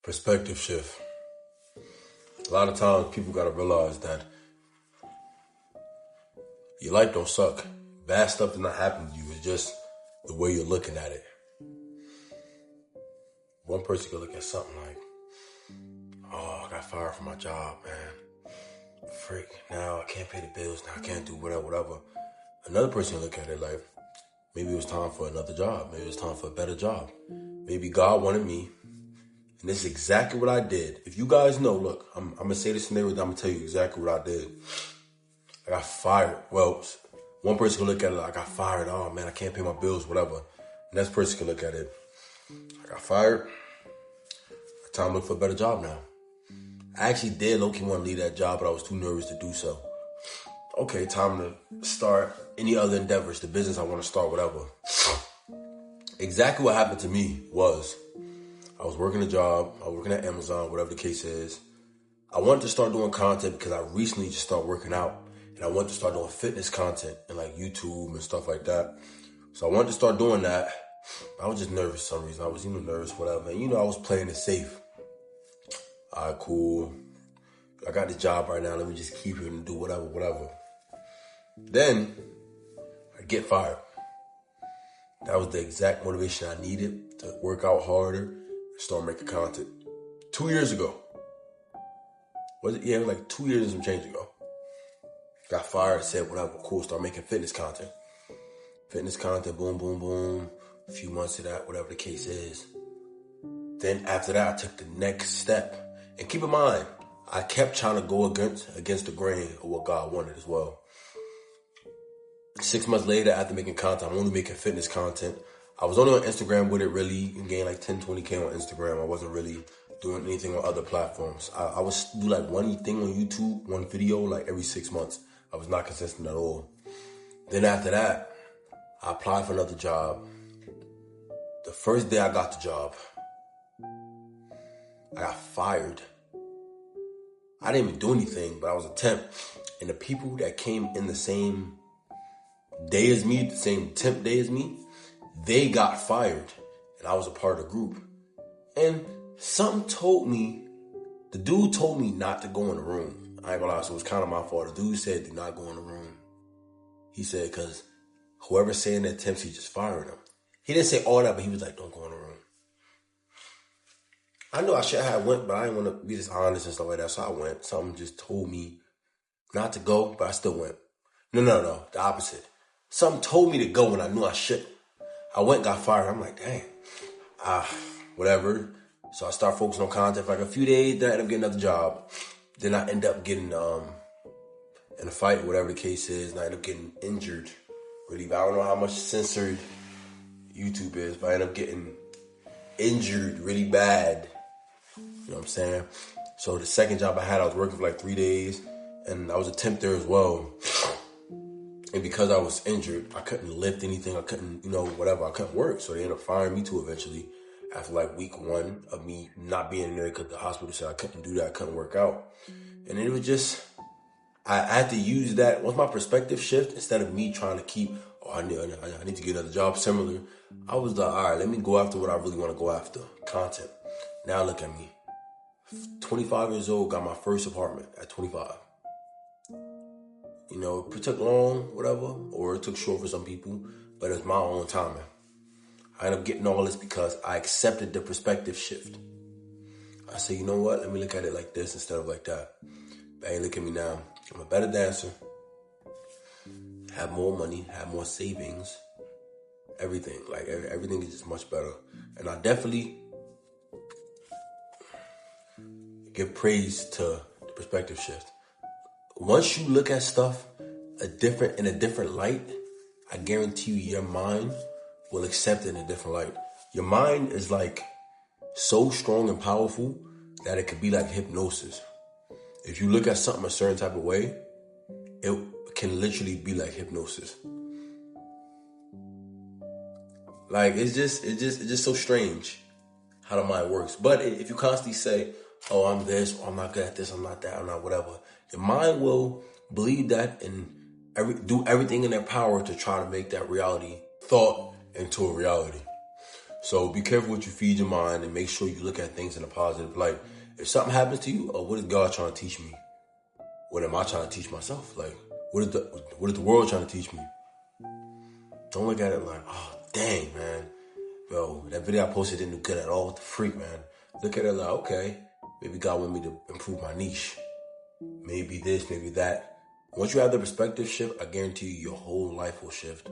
Perspective shift. A lot of times people gotta realize that your life don't suck. Bad stuff did not happen to you. It's just the way you're looking at it. One person could look at something like, oh, I got fired from my job, man. Freak. Now I can't pay the bills. Now I can't do whatever. Another person look at it like, maybe it was time for another job. Maybe it was time for a better job. Maybe God wanted me. And this is exactly what I did. If you guys know, look, I'm going to say this scenario, I'm going to tell you exactly what I did. I got fired. Well, one person can look at it like, I got fired. Oh, man, I can't pay my bills, whatever. Next person can look at it. I got fired. Time to look for a better job now. I actually did low-key want to leave that job, but I was too nervous to do so. Okay, time to start any other endeavors, the business I want to start, whatever. Exactly what happened to me was, I was working a job, I was working at Amazon, whatever the case is. I wanted to start doing content because I recently just started working out. And I wanted to start doing fitness content and like YouTube and stuff like that. So I wanted to start doing that. I was just nervous for some reason. I was nervous, whatever. And I was playing it safe. All right, cool. I got the job right now. Let me just keep it and do whatever. Then I get fired. That was the exact motivation I needed to work out harder and start making content. 2 years ago. Was it? Yeah, it was like 2 years and some change ago. Got fired, said whatever, cool, start making fitness content. Fitness content, boom, boom, boom. A few months of that, whatever the case is. Then after that, I took the next step. And keep in mind, I kept trying to go against the grain of what God wanted as well. 6 months later, after making content, I'm only making fitness content. I was only on Instagram with it really, and gained like 10, 20K on Instagram. I wasn't really doing anything on other platforms. I would do like one thing on YouTube, one video like every 6 months. I was not consistent at all. Then after that, I applied for another job. The first day I got the job, I got fired. I didn't even do anything, but I was a temp. And the people that came in the same day as me, the same temp day as me, they got fired. And I was a part of the group. And something told me, the dude told me not to go in the room. I ain't gonna lie, so it was kind of my fault. The dude said, do not go in the room. He said, because whoever's saying that temps, he just fired him. He didn't say all that, but he was like, don't go in the room. I knew I should have went, but I didn't want to be dishonest and stuff like that, so I went. Something just told me not to go, but I still went. No, the opposite. Something told me to go when I knew I shouldn't. I went, got fired. I'm like, dang, whatever. So I start focusing on content for like a few days, then I end up getting another job. Then I end up getting in a fight, whatever the case is, and I end up getting injured. Really, I don't know how much censored YouTube is, but I end up getting injured really bad. You know what I'm saying? So the second job I had, I was working for like 3 days, and I was a temp there as well. And because I was injured, I couldn't lift anything. I couldn't, whatever. I couldn't work. So they ended up firing me too eventually after like week 1 of me not being there because the hospital said I couldn't do that. I couldn't work out. And it was just, I had to use that. Once my perspective shift, instead of me trying to keep, I need to get another job similar, I was like, all right, let me go after what I really want to go after, content. Now look at me. 25 years old, got my first apartment at 25. It took long, whatever, or it took short for some people, but it was my own timing. I ended up getting all this because I accepted the perspective shift. I said, you know what? Let me look at it like this instead of like that. Bang, look at me now. I'm a better dancer. Have more money, have more savings. Everything. Like, everything is just much better. And I definitely give praise to the perspective shift. Once you look at stuff in a different light, I guarantee you your mind will accept it in a different light. Your mind is like so strong and powerful that it could be like hypnosis. If you look at something a certain type of way, it can literally be like hypnosis. Like it's just so strange how the mind works. But if you constantly say, oh, I'm this, or I'm not good at this, I'm not that, I'm not whatever, your mind will believe that and do everything in their power to try to make that thought into a reality. So be careful what you feed your mind and make sure you look at things in a positive light. If something happens to you, what is God trying to teach me? What am I trying to teach myself? Like, what is the world trying to teach me? Don't look at it like, oh, dang, man. Yo, that video I posted didn't do good at all. What the freak, man? Look at it like, okay, maybe God want me to improve my niche. Maybe this, maybe that. Once you have the perspective shift, I guarantee you your whole life will shift.